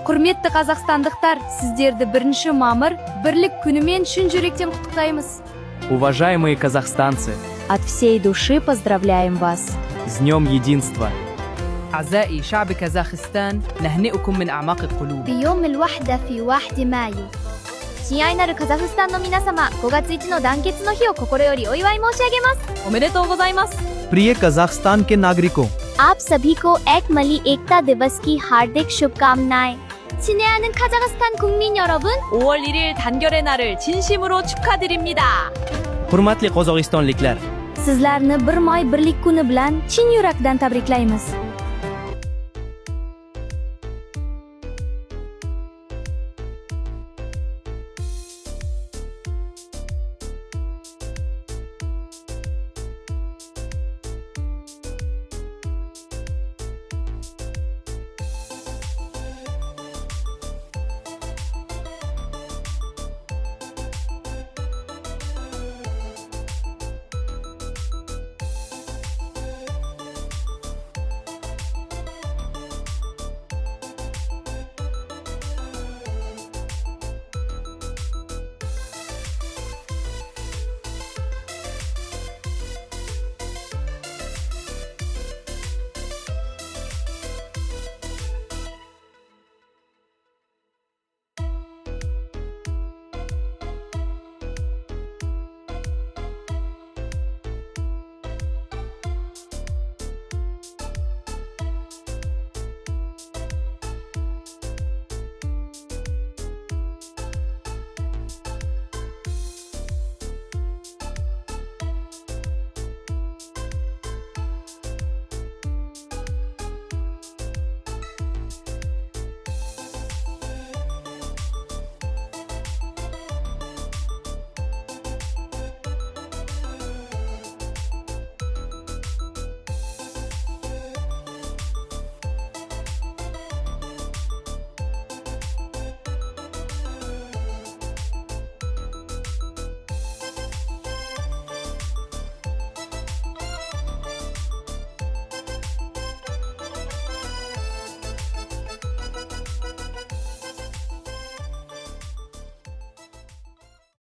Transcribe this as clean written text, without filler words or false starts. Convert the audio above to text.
Құрметті қазақстандықтар, сіздерді 1 мамыр бірлік күнімен шын жүректен құттықтаймыз. Уважаемые казахстанцы, От всей души поздравляем вас. с Днем Единства! أعزائي شعب كازاخستان نهنئكم من أعماق القلوب. بيوم الوحدة في 1 مايو. 親愛なるカザフスタンの皆様、5月1の団結の日を心よりお祝い申し上げます。おめでとうございます。 प्रिय कजाकिस्तान के नागरिकों, आप सभी को एकमली एकता दिवस की हार्दिक शुभकामनाएं। 친애하는 카자흐스탄 국민 여러분, 5월 1일 단결의 날을 진심으로 축하드립니다. Hurmatli qozog'istonliklar, Sizlarni 1 may birlik kuni bilan chin yurakdan tabriklaymiz.